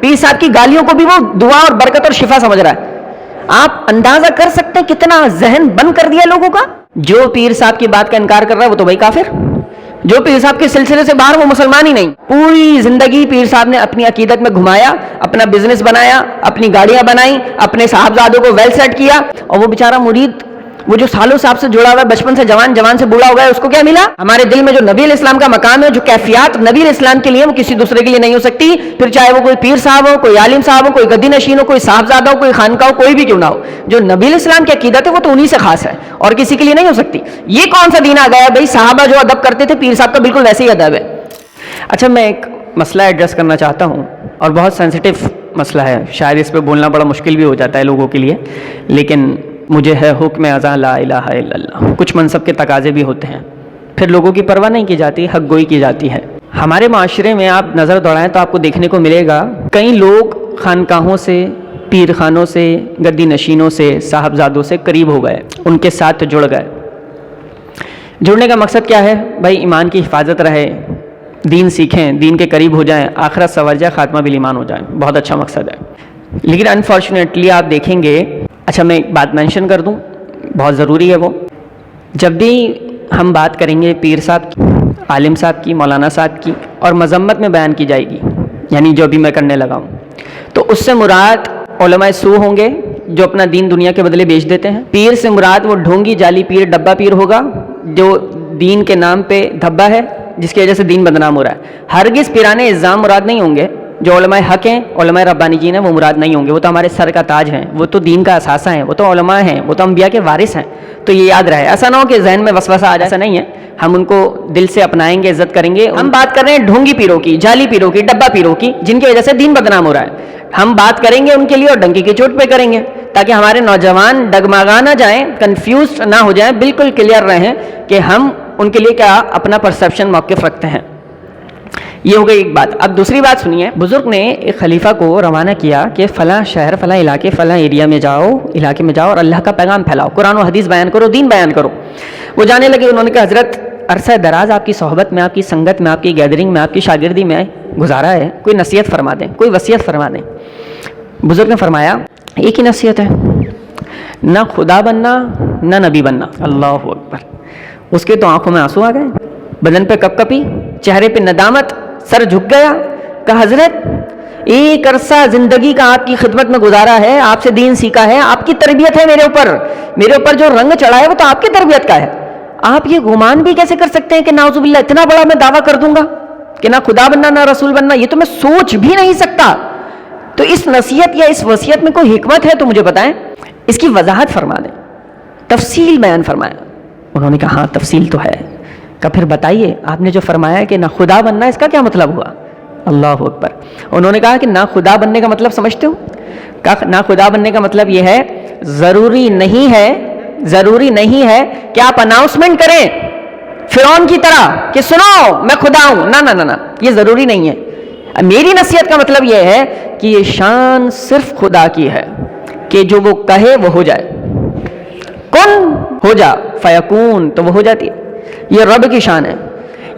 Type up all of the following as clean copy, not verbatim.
پیر صاحب کی گالیوں کو بھی وہ دعا اور برکت اور شفا سمجھ رہا ہے. آپ اندازہ کر سکتے ہیں کتنا ذہن بند کر دیا لوگوں کا. جو پیر صاحب کی بات کا انکار کر رہا ہے وہ تو بھائی کافر. جو پیر صاحب کے سلسلے سے باہر وہ مسلمان ہی نہیں. پوری زندگی پیر صاحب نے اپنی عقیدت میں گھمایا, اپنا بزنس بنایا, اپنی گاڑیاں بنائی, اپنے صاحبزادوں کو ویل سیٹ کیا, اور وہ بیچارہ مرید وہ جو سالوں صاحب سے جڑا ہوا ہے, بچپن سے جوان, جوان سے بوڑھا ہو گیا, اس کو کیا ملا؟ ہمارے دل میں جو نبی علیہ السلام کا مقام ہے, جو کیفیات نبی علیہ السلام کے لیے وہ کسی دوسرے کے لیے نہیں ہو سکتی. پھر چاہے وہ کوئی پیر صاحب ہو, کوئی عالم صاحب ہو, کوئی گدی نشین ہو, کوئی صاحبزادہ ہو, کوئی خانقاہ ہو, کوئی بھی کیوں نہ ہو, جو نبی علیہ السلام کی عقیدت ہے وہ تو انہی سے خاص ہے اور کسی کے لیے نہیں ہو سکتی. یہ کون سا دین آ گیا بھائی؟ صحابہ جو ادب کرتے تھے, پیر صاحب کا بالکل ویسے ہی ادب ہے. اچھا, میں ایک مسئلہ ایڈریس کرنا چاہتا ہوں اور بہت سینسٹیو مسئلہ ہے, شاید اس پہ بولنا بڑا مشکل بھی ہو جاتا ہے لوگوں کے لیے, لیکن مجھے ہے حکم اذان لا الہ الا اللہ. کچھ منصب کے تقاضے بھی ہوتے ہیں, پھر لوگوں کی پرواہ نہیں کی جاتی, حق گوئی کی جاتی ہے. ہمارے معاشرے میں آپ نظر دوڑائیں تو آپ کو دیکھنے کو ملے گا کئی لوگ خانقاہوں سے, پیر خانوں سے, گدی نشینوں سے, صاحبزادوں سے قریب ہو گئے, ان کے ساتھ جڑ گئے. جڑنے کا مقصد کیا ہے بھائی؟ ایمان کی حفاظت رہے, دین سیکھیں, دین کے قریب ہو جائیں, آخرت سنور جائے, خاتمہ بالایمان ہو جائیں. بہت اچھا مقصد ہے, لیکن انفارچونیٹلی آپ دیکھیں گے. اچھا, میں ایک بات مینشن کر دوں, بہت ضروری ہے وہ. جب بھی ہم بات کریں گے پیر صاحب کی, عالم صاحب کی, مولانا صاحب کی, اور مذمت میں بیان کی جائے گی, یعنی جو بھی میں کرنے لگا ہوں, تو اس سے مراد علماء سو ہوں گے جو اپنا دین دنیا کے بدلے بیچ دیتے ہیں. پیر سے مراد وہ ڈھونگی, جعلی پیر, ڈبہ پیر ہوگا جو دین کے نام پہ دھبا ہے, جس کی وجہ سے دین بدنام ہو رہا ہے. ہرگز پیرانے اعظام مراد نہیں ہوں گے. جو علماء حق ہیں, علماء ربانی جین ہیں, وہ مراد نہیں ہوں گے. وہ تو ہمارے سر کا تاج ہیں, وہ تو دین کا اثاثہ ہیں, وہ تو علماء ہیں, وہ تو انبیاء کے وارث ہیں. تو یہ یاد رہے, ایسا نہ ہو کہ ذہن میں وسوسہ آ جائے. ایسا نہیں ہے, ہم ان کو دل سے اپنائیں گے, عزت کریں گے. ہم بات کر رہے ہیں ڈھونگی پیروں کی, جعلی پیروں کی, ڈبہ پیروں کی, جن کی وجہ سے دین بدنام ہو رہا ہے. ہم بات کریں گے ان کے لیے اور ڈنکی کی چوٹ پہ کریں گے, تاکہ ہمارے نوجوان ڈگمگا نہ جائیں, کنفیوز نہ ہو جائیں, بالکل کلیئر رہیں کہ ہم ان کے لیے کیا اپنا پرسیپشن موقف رکھتے ہیں. یہ ہو گئی ایک بات. اب دوسری بات سنیے. بزرگ نے ایک خلیفہ کو روانہ کیا کہ فلاں شہر, فلاں علاقے, فلاں ایریا میں جاؤ, علاقے میں جاؤ اور اللہ کا پیغام پھیلاؤ, قرآن و حدیث بیان کرو, دین بیان کرو. وہ جانے لگے. انہوں نے کہا حضرت عرصہ دراز آپ کی صحبت میں, آپ کی سنگت میں, آپ کی گیدرنگ میں, آپ کی شاگردی میں گزارا ہے, کوئی نصیحت فرما دیں, کوئی وصیت فرما دیں. بزرگ نے فرمایا ایک ہی نصیحت ہے, نہ خدا بننا نہ نبی بننا. اللہ اکبر. اس کے تو آنکھوں میں آنسو آ گئے, بدن پہ کپ کپی, چہرے پہ ندامت, سر جھک گیا. کہا حضرت ایک عرصہ زندگی کا آپ کی خدمت میں گزارا ہے, آپ سے دین سیکھا ہے, آپ کی تربیت ہے میرے اوپر جو رنگ چڑھا ہے وہ تو آپ کی تربیت کا ہے. آپ یہ گمان بھی کیسے کر سکتے ہیں کہ نعوذ باللہ اتنا بڑا میں دعویٰ کر دوں گا کہ نہ خدا بننا نہ رسول بننا؟ یہ تو میں سوچ بھی نہیں سکتا. تو اس نصیحت یا اس وصیت میں کوئی حکمت ہے تو مجھے بتائیں, اس کی وضاحت فرما دیں, تفصیل بیان فرمایا. انہوں نے کہا ہاں تفصیل تو ہے. کہ پھر بتائیے آپ نے جو فرمایا ہے کہ نہ خدا بننا, اس کا کیا مطلب ہوا؟ اللہ اکبر. انہوں نے کہا کہ نہ خدا بننے کا مطلب سمجھتے ہو؟ کہا نہ خدا بننے کا مطلب یہ ہے, ضروری نہیں ہے کہ آپ اناؤنسمنٹ کریں فرعون کی طرح کہ سنو میں خدا ہوں. نہ, یہ ضروری نہیں ہے. میری نصیحت کا مطلب یہ ہے کہ یہ شان صرف خدا کی ہے کہ جو وہ کہے وہ ہو جائے. کن ہو جا فیکون, تو وہ ہو جاتی ہے. یہ رب کی شان ہے.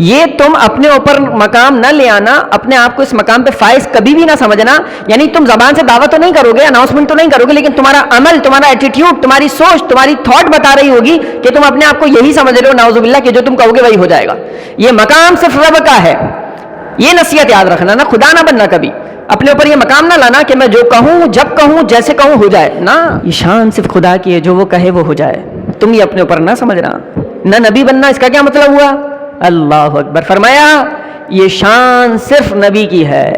یہ تم اپنے اوپر مقام نہ لے آنا, اپنے آپ کو اس مقام پہ فائز کبھی بھی نہ سمجھنا. یعنی تم زبان سے دعویٰ تو نہیں کرو گے, اناؤنسمنٹ تو نہیں کرو گے, لیکن تمہارا عمل, تمہارا ایٹیٹیوڈ, تمہاری سوچ, تمہاری تھاٹ بتا رہی ہوگی کہ تم اپنے آپ کو یہی سمجھ رہے ہو نعوذ باللہ کہ جو تم کہو گے وہی ہو جائے گا. یہ مقام صرف رب کا ہے. یہ نصیحت یاد رکھنا. نہ خدا نہ بننا کبھی. اپنے اوپر یہ مقام نہ لانا کہ میں جو کہوں, جب کہوں, جیسے کہوں ہو جائے. نہ, یہ شان صرف خدا کی ہے, جو وہ کہے وہ ہو جائے. تم یہ اپنے اوپر نہ سمجھنا. نہ نبی بننا, اس کا کیا مطلب ہوا؟ اللہ اکبر. فرمایا یہ شان صرف نبی کی ہے,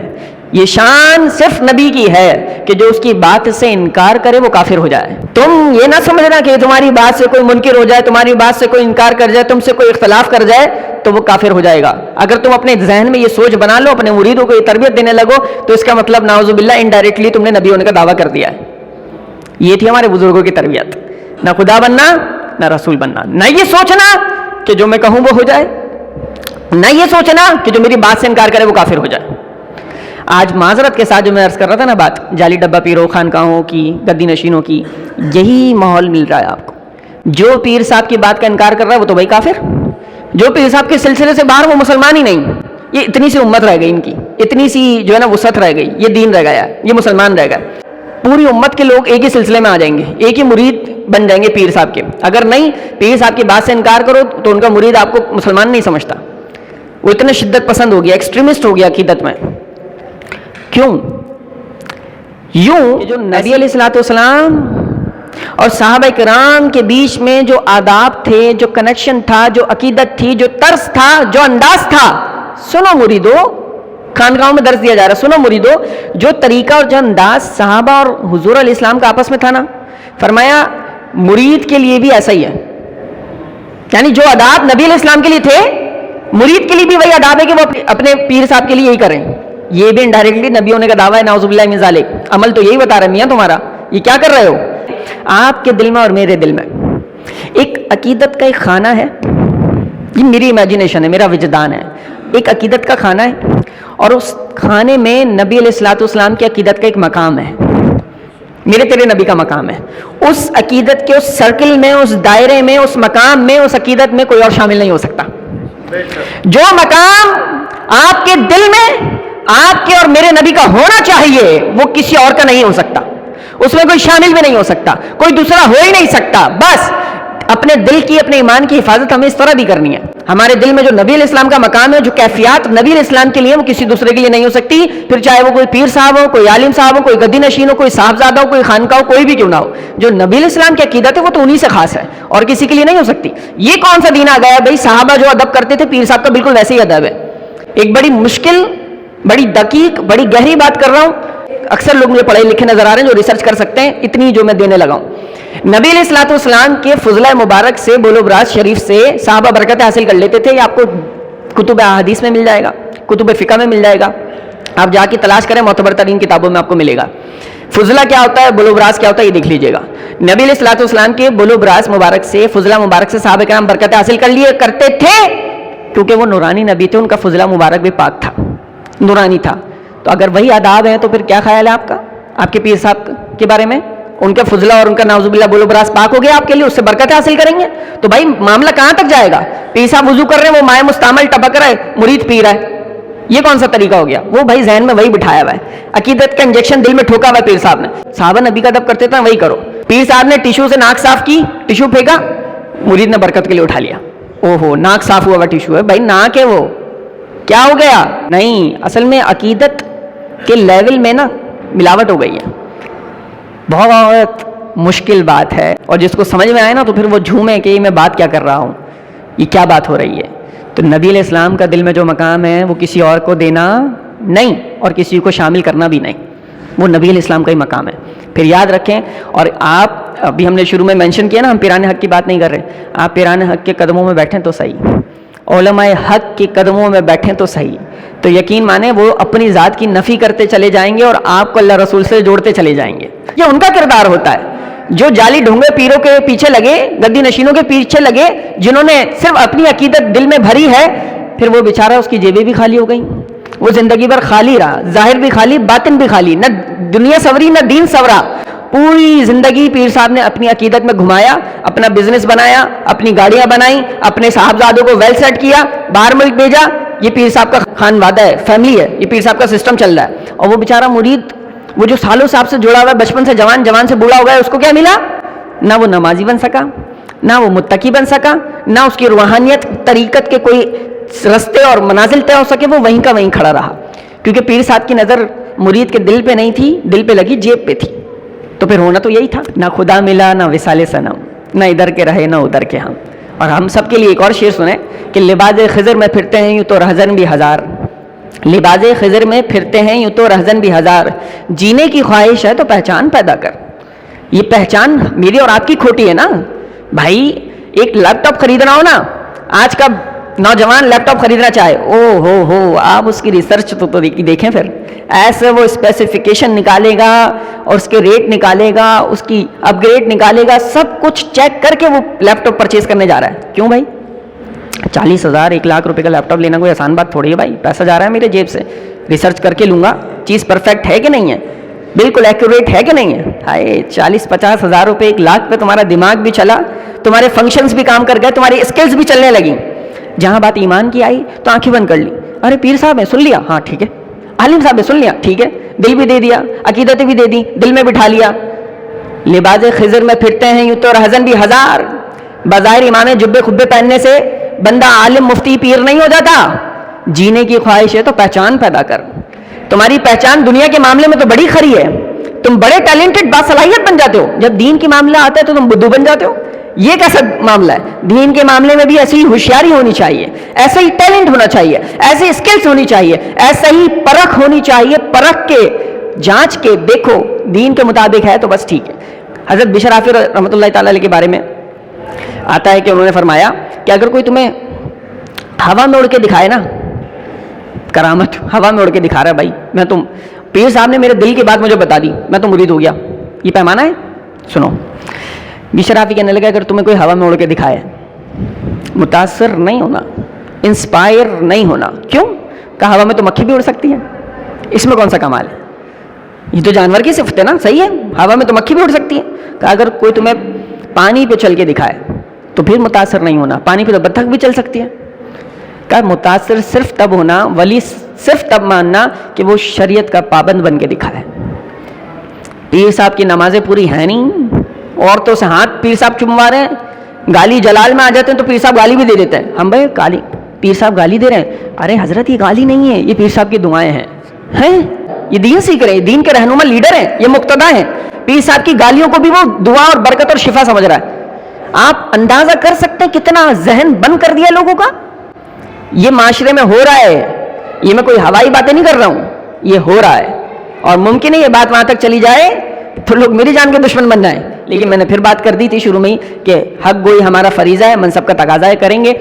یہ شان صرف نبی کی ہے کہ جو اس کی بات سے انکار کرے وہ کافر ہو جائے. تم یہ نہ سمجھنا کہ تمہاری بات سے کوئی منکر ہو جائے, تمہاری بات سے کوئی انکار کر جائے, تم سے کوئی اختلاف کر جائے تو وہ کافر ہو جائے گا. اگر تم اپنے ذہن میں یہ سوچ بنا لو, اپنے مریدوں کو یہ تربیت دینے لگو, تو اس کا مطلب نعوذ باللہ انڈائریکٹلی تم نے نبی ہونے کا دعویٰ کر دیا ہے. یہ تھی ہمارے بزرگوں کی تربیت. نہ خدا بننا نہ رسول بننا. نہ یہ سوچنا کہ جو میں کہوں وہ ہو جائے, نہ یہ سوچنا کہ جو میری بات سے انکار کرے وہ کافر ہو جائے. آج معذرت کے ساتھ جو میں عرض کر رہا تھا نا بات, جعلی ڈبہ پیروں, خانقاہوں کی, گدی نشینوں کی, یہی ماحول مل رہا ہے آپ کو. جو پیر صاحب کی بات کا انکار کر رہا ہے وہ تو بھائی کافر. جو پیر صاحب کے سلسلے سے باہر وہ مسلمان ہی نہیں. یہ اتنی سی امت رہ گئی ان کی، اتنی سی جو ہے نا وسعت رہ گئی، یہ دین رہ گیا، یہ مسلمان رہ گئے، پوری امت کے لوگ ایک ہی سلسلے میں آ جائیں گے، ایک ہی مرید بن جائیں گے پیر صاحب کے. اگر نہیں پیر صاحب کی بات سے انکار کرو تو ان کا مرید آپ کو مسلمان نہیں سمجھتا، وہ اتنا شدت پسند ہو گیا، ایکسٹریمسٹ ہو گیا عقیدت میں. کیوں؟ یوں جو نبی علیہ الصلوۃ والسلام اور صحابہ کرام کے بیچ میں جو آداب تھے، جو کنیکشن تھا، جو عقیدت تھی، جو طرز تھا، جو انداز تھا. سنو مریدو، خانقاہوں میں درس دیا جا رہا ہے، سنو مریدو، جو طریقہ اور جو انداز صحابہ اور حضور علیہ السلام کا آپس میں تھا نا، فرمایا مرید کے لیے بھی ایسا ہی ہے. یعنی جو آداب نبی علیہ السلام کے لیے تھے، مرید کے لیے بھی وہی آداب ہے کہ وہ اپنے پیر صاحب کے لیے یہی کریں. یہ بھی انڈائریکٹلی نبی ہونے کا دعویٰ ہے، نعوذ باللہ من ذالک. عمل تو یہی بتا رہا ہے میاں تمہارا، یہ کیا کر رہے ہو؟ آپ کے دل میں اور میرے دل میں ایک عقیدت کا ایک خانہ ہے، یہ میری امیجنیشن ہے، میرا وجدان ہے، ایک عقیدت کا خانہ ہے، اور اس خانے میں نبی علیہ الصلوۃ والسلام کی عقیدت کا ایک مقام ہے، میرے تیرے نبی کا مقام ہے. اس عقیدت کے اس سرکل میں، اس دائرے میں، اس مقام میں، اس عقیدت میں کوئی اور شامل نہیں ہو سکتا. جو مقام آپ کے دل میں آپ کے اور میرے نبی کا ہونا چاہیے وہ کسی اور کا نہیں ہو سکتا، اس میں کوئی شامل بھی نہیں ہو سکتا، کوئی دوسرا ہو ہی نہیں سکتا. بس اپنے دل کی، اپنے ایمان کی حفاظت ہمیں اس طرح بھی کرنی ہے. ہمارے دل میں جو نبی علیہ السلام کا مقام ہے، جو کیفیات نبی علیہ السلام کے لیے وہ کسی دوسرے کے لیے نہیں ہو سکتی، پھر چاہے وہ کوئی پیر صاحب ہو، کوئی عالم صاحب ہو، کوئی گدی نشین ہو، کوئی صاحبزادہ ہو، کوئی خانقاہ ہو، کوئی بھی کیوں نہ ہو. جو نبی علیہ السلام کی عقیدت ہے وہ تو انہی سے خاص ہے اور کسی کے لیے نہیں ہو سکتی. یہ کون سا دین آ گیا ہے بھائی؟ صحابہ جو ادب کرتے تھے، پیر صاحب کا بالکل ویسے ہی ادب ہے. ایک بڑی مشکل، بڑی دقیق، بڑی گہری بات کر رہا ہوں. اکثر لوگ مجھے پڑھے لکھے نظر آ رہے ہیں جو ریسرچ کر سکتے ہیں، اتنی جو میں دینے لگا ہوں. نبی علیہ الصلوۃ والسلام کے فضلہ مبارک سے، بولو براز شریف سے صحابہ برکتیں حاصل کر لیتے تھے. یہ آپ کو کتب احادیث میں مل جائے گا، کتب فقہ میں مل جائے گا، آپ جا کے تلاش کریں، معتبر ترین کتابوں میں آپ کو ملے گا. فضلہ کیا ہوتا ہے، بولو براز کیا ہوتا ہے، یہ دیکھ لیجئے گا. نبی علیہ الصلوۃ والسلام کے بولو براز مبارک سے، فضلہ مبارک سے صحابہ کرام برکتیں حاصل کر لیے کرتے تھے، کیونکہ وہ نورانی نبی تھے، ان کا فضلہ مبارک بھی پاک تھا، نورانی تھا. تو اگر وہی آداب ہیں تو پھر کیا خیال ہے آپ کا، آپ کے پیر صاحب کے بارے میں؟ ان کا فضلہ اور ان کا نعوذ باللہ بولو براز پاک ہو گیا آپ کے لیے، اس سے برکتیں حاصل کریں گے. تو بھائی معاملہ کہاں تک جائے گا؟ پیر صاحب وضو کر رہے ہیں، وہ مائع مستعمل ٹپک رہا ہے، مرید پی رہا ہے، یہ کون سا طریقہ ہو گیا؟ وہ بھائی ذہن میں وہی بٹھایا ہوا ہے، عقیدت کا انجیکشن دل میں ٹھوکا ہوا ہے پیر صاحب نے. صحابہ نبی کا ادب کرتے تھے، وہی کرو. پیر صاحب نے ٹیشو سے ناک صاف کی، ٹیشو پھینکا، مرید نے برکت کے لیے اٹھا لیا. اوہو ناک صاف ہوا ہوا ٹیشو ہے، بھائی ناک ہے وہ، کیا ہو گیا؟ نہیں، اصل میں عقیدت کے لیول میں نا ملاوٹ ہو گئی ہے. بہت مشکل بات ہے، اور جس کو سمجھ میں آئے نا تو پھر وہ جھومے کہ میں بات کیا کر رہا ہوں، یہ کیا بات ہو رہی ہے. تو نبی علیہ السلام کا دل میں جو مقام ہے وہ کسی اور کو دینا نہیں اور کسی کو شامل کرنا بھی نہیں، وہ نبی علیہ السلام کا ہی مقام ہے. پھر یاد رکھیں، اور آپ ابھی ہم نے شروع میں مینشن کیا نا، ہم پیران حق کی بات نہیں کر رہے، آپ پیران حق کے قدموں میں بیٹھیں تو صحیح، علماء حق کے قدموں میں بیٹھیں تو صحیح. تو یقین مانیں وہ اپنی ذات کی نفی کرتے چلے جائیں گے اور آپ کو اللہ رسول سے جوڑتے چلے جائیں گے. یہ ان کا کردار ہوتا ہے. جو جعلی ڈھونگے پیروں کے پیچھے لگے، گدی نشینوں کے پیچھے لگے، جنہوں نے صرف اپنی عقیدت دل میں بھری ہے، پھر وہ بیچارہ اس کی جیبیں بھی خالی ہو گئیں، وہ زندگی بھر خالی رہا، ظاہر بھی خالی، باطن بھی خالی، نہ دنیا سوری نہ دین سورا. پوری زندگی پیر صاحب نے اپنی عقیدت میں گھمایا، اپنا بزنس بنایا، اپنی گاڑیاں بنائیں، اپنے صاحبزادوں کو ویل سیٹ کیا، باہر ملک بھیجا. یہ پیر صاحب کا خانوادہ ہے، فیملی ہے، یہ پیر صاحب کا سسٹم چل رہا ہے. اور وہ بیچارہ مرید، وہ جو سالوں صاحب سے جڑا ہوا ہے، بچپن سے جوان، جوان سے بوڑھا ہو گیا، اس کو کیا ملا؟ نہ وہ نمازی بن سکا، نہ وہ متقی بن سکا، نہ اس کی روحانیت طریقت کے کوئی رستے اور منازل طے ہو سکے. وہ وہیں کا وہیں کھڑا رہا، کیونکہ پیر صاحب کی نظر مرید کے دل پہ نہیں تھی، دل پہ لگی، جیب پہ تھی. تو پھر ہونا تو یہی تھا، نہ خدا ملا، نہ وصال صنم، نہ ادھر کے رہے نہ ادھر کے ہم. اور ہم سب کے لیے ایک اور شعر سنیں کہ لباس خضر میں پھرتے ہیں یوں تو رہزن بھی ہزار، لباس خضر میں پھرتے ہیں یوں تو رہزن بھی ہزار، جینے کی خواہش ہے تو پہچان پیدا کر. یہ پہچان میری اور آپ کی کھوٹی ہے نا بھائی. ایک لیپ ٹاپ خریدنا ہو نا، آج کا نوجوان لیپ ٹاپ خریدنا چاہے، او ہو آپ اس کی ریسرچ تو دیکھیں. پھر ایسے وہ اسپیسیفیکیشن نکالے گا اور اس کے ریٹ نکالے گا، اس کی اپ گریڈ نکالے گا، سب کچھ چیک کر کے وہ لیپ ٹاپ پرچیز کرنے جا رہا ہے. کیوں بھائی؟ 40,000 1,00,000 روپے کا لیپ ٹاپ لینا کوئی آسان بات تھوڑی ہے بھائی. پیسہ جا رہا ہے میرے جیب سے، ریسرچ کر کے لوں گا، چیز پرفیکٹ ہے کہ نہیں ہے، بالکل ایکوریٹ ہے کہ نہیں ہے. ہائے 40-50 ہزار روپے 1,00,000 پہ تمہارا دماغ بھی چلا، تمہارے فنکشنز بھی کام کر گئے، تمہاری اسکلز بھی چلنے لگیں. جہاں بات ایمان کی آئی تو آنکھیں بند کر لی. ارے پیر صاحب ہے سن لیا, ہاں ٹھیک ہے, عالم صاحب ہے سن لیا ٹھیک ہے, دل بھی دے دیا, عقیدتیں بھی دے دی, دل میں بٹھا لیا, لباس خضر میں پھرتے ہیں یوں تو رہزن بھی ہزار, بظاہر امام جبے خبے پہننے سے بندہ عالم مفتی پیر نہیں ہو جاتا, جینے کی خواہش ہے تو پہچان پیدا کر, تمہاری پہچان دنیا کے معاملے میں تو بڑی کھری ہے, تم بڑے ٹیلنٹڈ باصلاحیت بن جاتے ہو, جب دین کے معاملہ آتا ہے تو تم بدھو بن جاتے ہو, یہ کیسا معاملہ ہے؟ دین کے معاملے میں بھی ایسی ہی ہوشیاری ہونی چاہیے, ایسا ہی ٹیلنٹ ہونا چاہیے, ایسی اسکلز ہونی چاہیے, ایسا ہی پرکھ ہونی چاہیے, پرکھ کے جانچ کے دیکھو دین کے مطابق ہے تو بس ٹھیک ہے. حضرت بشر حافظ رحمۃ اللہ تعالی علیہ کے بارے میں آتا ہے کہ انہوں نے فرمایا کہ اگر کوئی تمہیں ہوا میں اڑ کے دکھائے نا, کرامت ہوا میں اڑ کے دکھا رہا ہے, بھائی میں تم پیر صاحب نے میرے دل کی بات مجھے بتا دی, میں تو مرید ہو گیا, یہ پیمانہ ہے. سنو, بشر حافظ کہنے لگا اگر تمہیں کوئی ہوا میں اڑ کے دکھائے, متاثر نہیں ہونا, انسپائر نہیں ہونا. کیوں؟ کہا ہوا میں تو مکھی بھی اڑ سکتی ہے, اس میں کون سا کمال ہے, یہ تو جانور کی صفت ہے نا, صحیح ہے, ہوا میں تو مکھی بھی اڑ سکتی ہے. کہا اگر کوئی تمہیں پانی پہ چل کے دکھائے تو پھر متاثر نہیں ہونا, پانی پہ تو بطخ بھی چل سکتی ہے. کہا متاثر صرف تب ہونا, ولی صرف تب ماننا کہ وہ شریعت کا پابند بن کے دکھائے. پیر صاحب کی نمازیں پوری ہیں نہیں, عورتوں سے ہاتھ پیر صاحب چموا رہے ہیں, گالی جلال میں آ جاتے ہیں تو پیر صاحب گالی بھی دے دیتے ہیں. ہم بھائی گالی, پیر صاحب گالی دے رہے ہیں, ارے حضرت یہ گالی نہیں ہے, یہ پیر صاحب کی دعائیں ہیں, یہ دین سیکھ رہے ہیں, دین کے رہنما لیڈر ہیں, یہ مقتدا ہیں. پیر صاحب کی گالیوں کو بھی وہ دعا اور برکت اور شفا سمجھ رہا ہے. آپ اندازہ کر سکتے ہیں کتنا ذہن بند کر دیا لوگوں کا. یہ معاشرے میں ہو رہا ہے, یہ میں کوئی ہوائی باتیں نہیں کر رہا ہوں, یہ ہو رہا ہے, اور ممکن ہے یہ بات وہاں تک چلی جائے تو لوگ میری جان کے دشمن بن جائیں. لیکن میں نے پھر بات کر دی تھی شروع میں ہی کہ حق گوئی ہمارا فریضہ ہے, منصب کا تقاضا ہے, کریں گے.